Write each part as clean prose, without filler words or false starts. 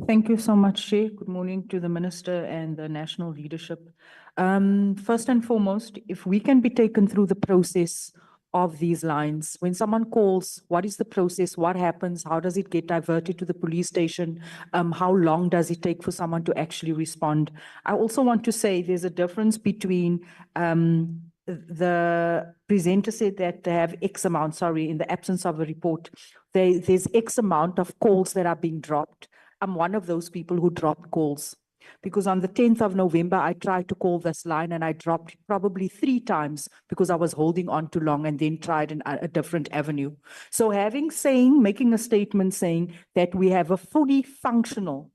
Thank you so much, Chair. Good morning to the Minister and the national leadership. First and foremost, if we can be taken through the process of these lines, when someone calls, what is the process? What happens? How does it get diverted to the police station? How long does it take for someone to actually respond? I also want to say there's a difference between the presenter said that they have X amount, sorry, in the absence of a report, there's X amount of calls that are being dropped. I'm one of those people who dropped calls because on the 10th of November, I tried to call this line and I dropped it probably 3 times because I was holding on too long and then tried a different avenue. So making a statement saying that we have a fully functional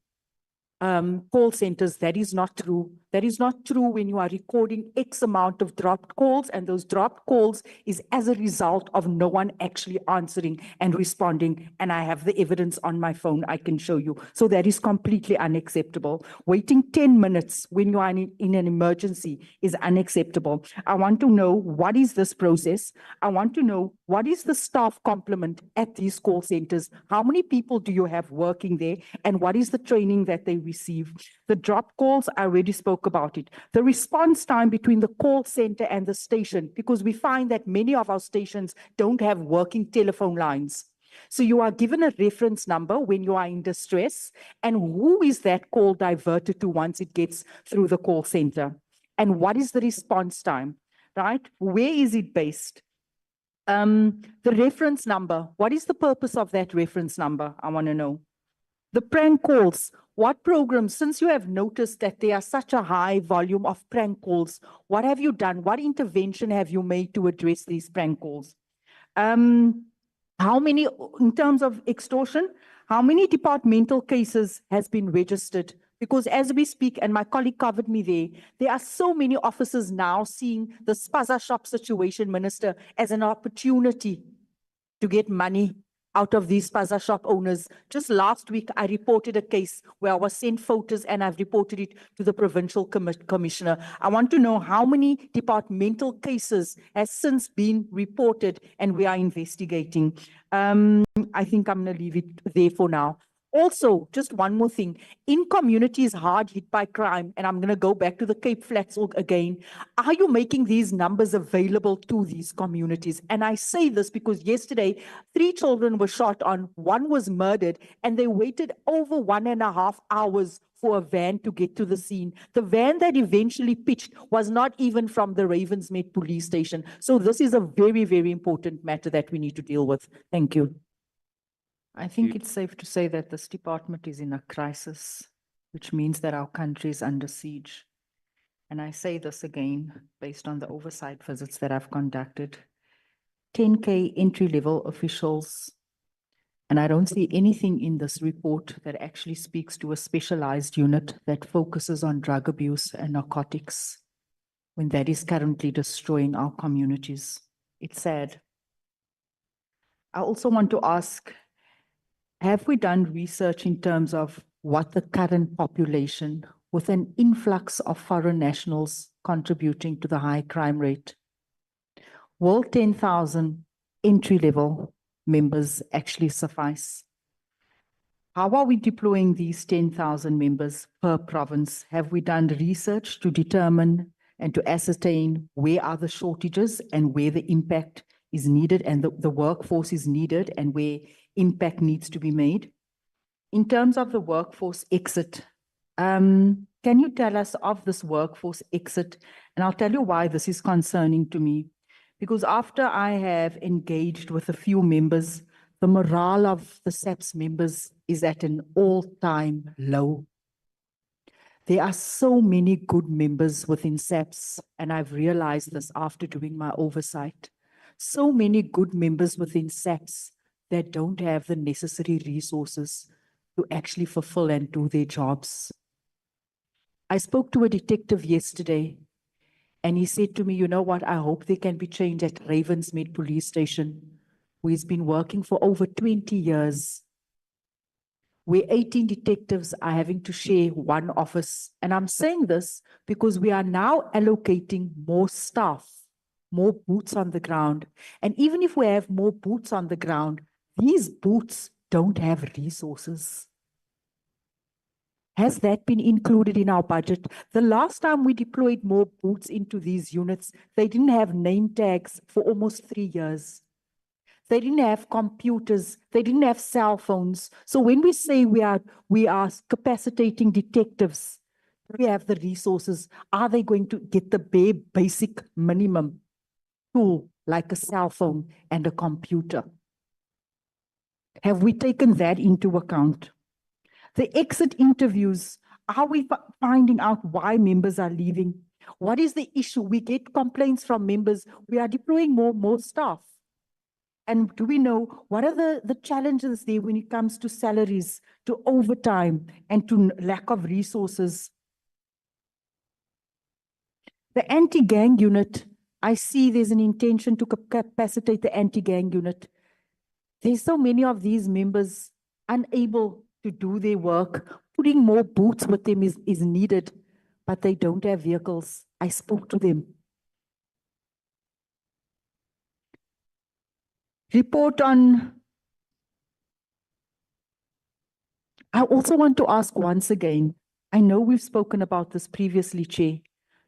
call centers, that is not true. That is not true when you are recording X amount of dropped calls, and those dropped calls is as a result of no one actually answering and responding. And I have the evidence on my phone I can show you. So that is completely unacceptable. Waiting 10 minutes when you are in an emergency is unacceptable. I want to know, what is this process? I want to know, what is the staff complement at these call centers? How many people do you have working there? And what is the training that they receive? The drop calls, I already spoke about it. The response time between the call center and the station, because we find that many of our stations don't have working telephone lines. So you are given a reference number when you are in distress, and who is that call diverted to once it gets through the call center? And what is the response time, right? Where is it based? The reference number, what is the purpose of that reference number? I want to know. The prank calls, what programs, since you have noticed that there are such a high volume of prank calls, what have you done? What intervention have you made to address these prank calls? How many, in terms of extortion, how many departmental cases has been registered? Because as we speak, and my colleague covered me there are so many officers now seeing the spaza shop situation, Minister, as an opportunity to get money out of these spaza shop owners. Just last week, I reported a case where I was sent photos and I've reported it to the provincial commissioner. I want to know how many departmental cases has since been reported and we are investigating. I think I'm going to leave it there for now. Also, just one more thing, in communities hard hit by crime, and I'm going to go back to the Cape Flats again, are you making these numbers available to these communities? And I say this because yesterday, 3 children were shot on, 1 was murdered, and they waited over 1.5 hours for a van to get to the scene. The van that eventually pitched was not even from the Ravensmead police station. So this is a very, very important matter that we need to deal with. Thank you. I think it's safe to say that this department is in a crisis, which means that our country is under siege. And I say this again, based on the oversight visits that I've conducted. 10K entry-level officials, and I don't see anything in this report that actually speaks to a specialized unit that focuses on drug abuse and narcotics, when that is currently destroying our communities. It's sad. I also want to ask, have we done research in terms of what the current population, with an influx of foreign nationals contributing to the high crime rate, will 10,000 entry-level members actually suffice? How are we deploying these 10,000 members per province? Have we done research to determine and to ascertain where are the shortages and where the impact is needed and the workforce is needed and where impact needs to be made? In terms of the workforce exit, can you tell us of this workforce exit? And I'll tell you why this is concerning to me. Because after I have engaged with a few members, the morale of the SAPS members is at an all-time low. There are so many good members within SAPS, and I've realized this after doing my oversight. So many good members within SAPS that don't have the necessary resources to actually fulfill and do their jobs. I spoke to a detective yesterday, and he said to me, you know what, I hope there can be change at Ravensmead police station, where he's been working for over 20 years, where 18 detectives are having to share one office. And I'm saying this because we are now allocating more staff, more boots on the ground. And even if we have more boots on the ground, these boots don't have resources. Has that been included in our budget? The last time we deployed more boots into these units, they didn't have name tags for almost 3 years. They didn't have computers. They didn't have cell phones. So when we say we are capacitating detectives, we have the resources. Are they going to get the bare basic minimum tool like a cell phone and a computer? Have we taken that into account? The exit interviews, are we finding out why members are leaving? What is the issue? We get complaints from members. We are deploying more staff. And do we know what are the challenges there when it comes to salaries, to overtime, and to lack of resources? The anti-gang unit, I see there's an intention to capacitate the anti-gang unit. There's so many of these members unable to do their work. Putting more boots with them is needed, but they don't have vehicles. I spoke to them. Report on. I also want to ask once again, I know we've spoken about this previously, Chair,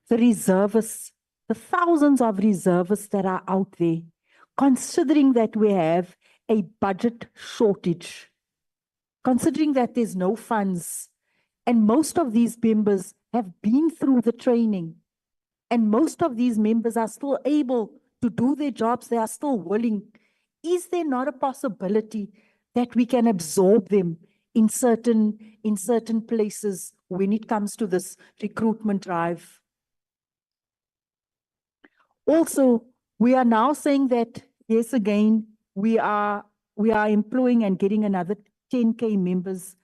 the reservists, the thousands of reservists that are out there, considering that we have a budget shortage, considering that there's no funds, and most of these members have been through the training, and most of these members are still able to do their jobs, they are still willing. Is there not a possibility that we can absorb them in certain places when it comes to this recruitment drive? Also, we are now saying that, yes, again, we are employing and getting another 10K members.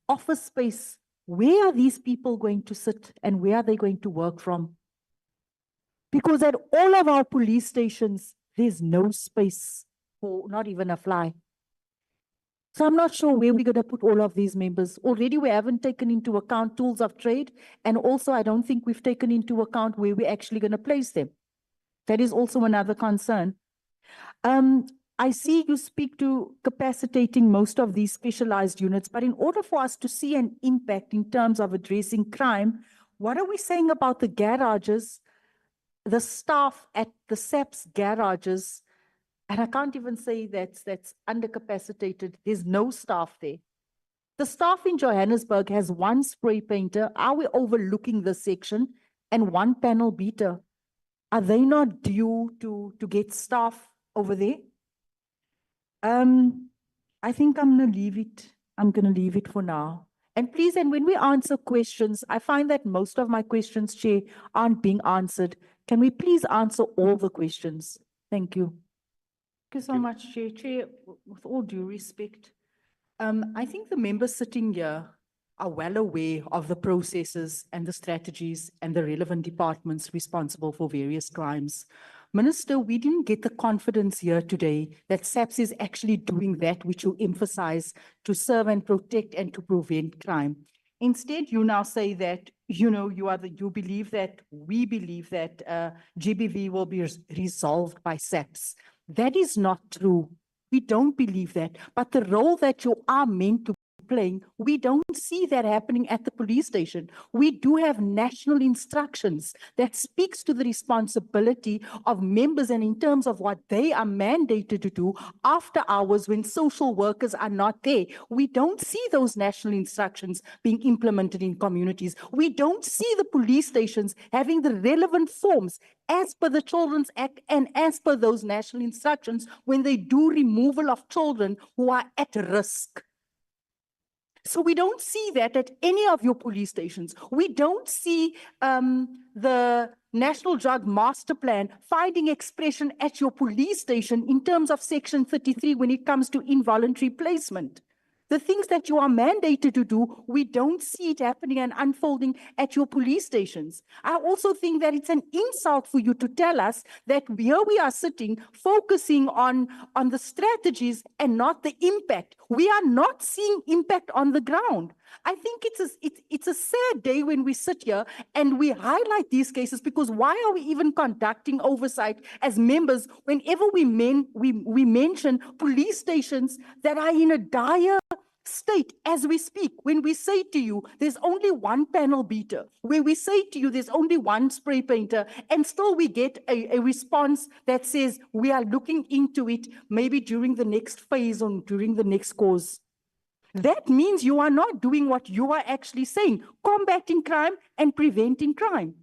Office space, where are these people going to sit and where are they going to work from? Because at all of our police stations, there's no space for not even a fly. So I'm not sure where we're going to put all of these members. Already we haven't taken into account tools of trade, and also I don't think we've taken into account where we're actually going to place them. That is also another concern. I see you speak to capacitating most of these specialized units, but in order for us to see an impact in terms of addressing crime, what are we saying about the garages, the staff at the SAPS garages? And I can't even say that's undercapacitated. There's no staff there. The staff in Johannesburg has one spray painter. Are we overlooking this section? And one panel beater. Are they not due to get staff over there? I think I'm going to leave it. I'm going to leave it for now. And please, and when we answer questions, I find that most of my questions, Chair, aren't being answered. Can we please answer all the questions? Thank you. Thank you so much, Chair. Chair, with all due respect, I think the members sitting here are well aware of the processes and the strategies and the relevant departments responsible for various crimes. Minister, we didn't get the confidence here today that SAPS is actually doing that which you emphasize to serve and protect and to prevent crime. Instead, you now say that, you believe that, we believe that GBV will be resolved by SAPS. That is not true. We don't believe that. But the role that you are meant to playing, we don't see that happening at the police station. We do have national instructions that speaks to the responsibility of members and in terms of what they are mandated to do after hours when social workers are not there. We don't see those national instructions being implemented in communities. We don't see the police stations having the relevant forms as per the Children's Act and as per those national instructions when they do removal of children who are at risk. So we don't see that at any of your police stations. We don't see the National Drug Master Plan finding expression at your police station in terms of Section 33 when it comes to involuntary placement. The things that you are mandated to do, we don't see it happening and unfolding at your police stations. I also think that it's an insult for you to tell us that here we are sitting focusing on the strategies and not the impact. We are not seeing impact on the ground. I think it's a sad day when we sit here and we highlight these cases, because why are we even conducting oversight as members whenever we mention police stations that are in a dire state, as we speak, when we say to you, there's only one panel beater, where we say to you, there's only one spray painter, and still we get a response that says, we are looking into it, maybe during the next phase or during the next cause. That means you are not doing what you are actually saying, combating crime and preventing crime.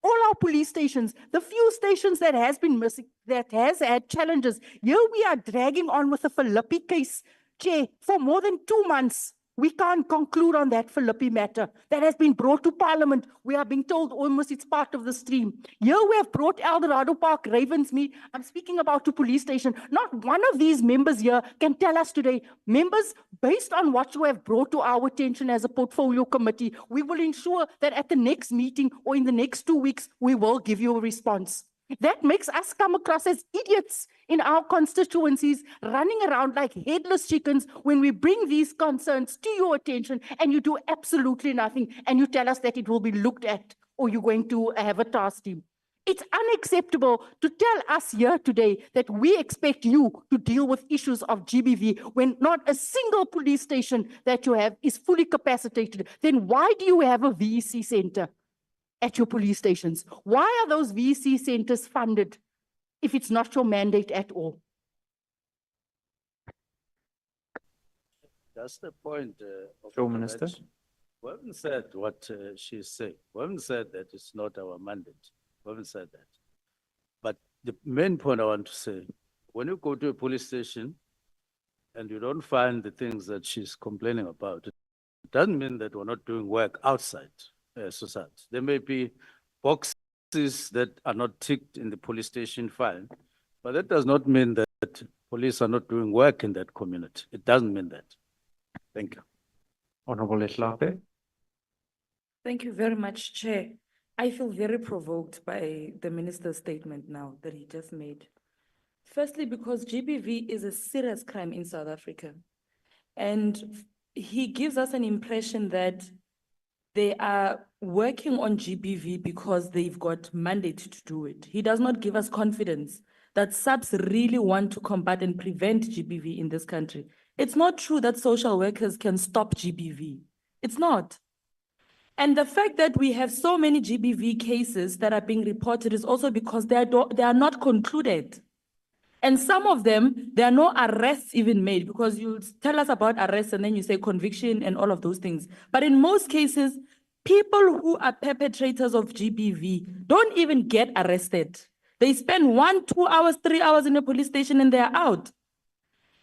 All our police stations, the few stations that has been missing, that has had challenges, here we are dragging on with the Philippi case, Chair, for more than 2 months. We can't conclude on that Philippi matter that has been brought to Parliament. We are being told almost it's part of the stream. Here we have brought Eldorado Park, Ravensmead. I'm speaking about a police station. Not one of these members here can tell us today, members, based on what you have brought to our attention as a portfolio committee, we will ensure that at the next meeting or in the next 2 weeks, we will give you a response. That makes us come across as idiots in our constituencies, running around like headless chickens when we bring these concerns to your attention and you do absolutely nothing and you tell us that it will be looked at or you're going to have a task team. It's unacceptable to tell us here today that we expect you to deal with issues of GBV when not a single police station that you have is fully capacitated. Then why do you have a VEC center at your police stations? Why are those VEC centers funded if it's not your mandate at all? That's the point. Sure, Minister. We haven't said what she's saying. We haven't said that it's not our mandate. We haven't said that. But the main point I want to say, when you go to a police station and you don't find the things that she's complaining about, it doesn't mean that we're not doing work outside society. There may be boxes that are not ticked in the police station file, but that does not mean that police are not doing work in that community. It doesn't mean that. Thank you. Honorable Letlape. Thank you very much, Chair. I feel very provoked by the minister's statement now that he just made. Firstly, because GBV is a serious crime in South Africa. And he gives us an impression that they are working on GBV because they've got mandate to do it. He does not give us confidence that SAPS really want to combat and prevent GBV in this country. It's not true that social workers can stop GBV. It's not. And the fact that we have so many GBV cases that are being reported is also because they are not concluded. And some of them, there are no arrests even made, because you tell us about arrests and then you say conviction and all of those things. But in most cases, people who are perpetrators of GBV don't even get arrested. They spend 1, 2 hours, 3 hours in a police station and they're out.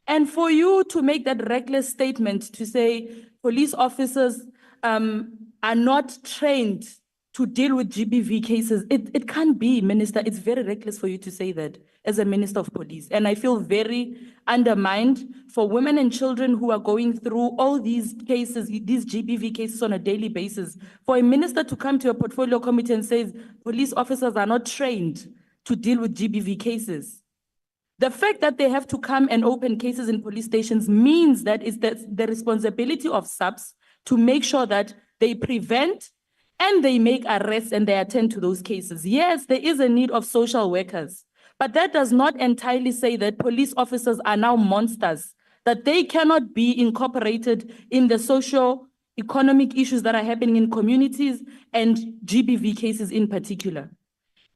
And for you to make that reckless statement to say police officers are not trained to deal with GBV cases, it can't be, Minister. It's very reckless for you to say that as a Minister of Police. And I feel very undermined for women and children who are going through all these cases, these GBV cases on a daily basis. For a minister to come to a portfolio committee and say police officers are not trained to deal with GBV cases. The fact that they have to come and open cases in police stations means that it's the responsibility of SAPS to make sure that they prevent and they make arrests and they attend to those cases. Yes, there is a need of social workers, but that does not entirely say that police officers are now monsters, that they cannot be incorporated in the socio-economic issues that are happening in communities and GBV cases in particular.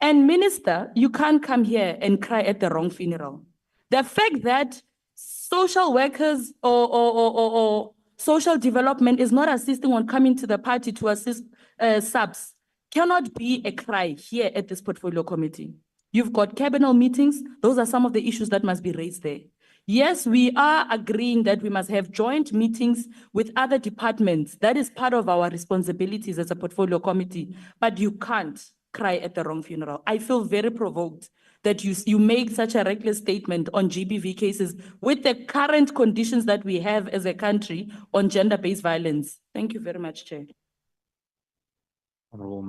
And Minister, you can't come here and cry at the wrong funeral. The fact that social workers or social development is not assisting on coming to the party to assist SAPS cannot be a cry here at this portfolio committee. You've got cabinet meetings. Those are some of the issues that must be raised there. Yes, we are agreeing that we must have joint meetings with other departments. That is part of our responsibilities as a portfolio committee, but you can't cry at the wrong funeral. I feel very provoked that you make such a reckless statement on GBV cases with the current conditions that we have as a country on gender-based violence. Thank you very much, Chair. Honorable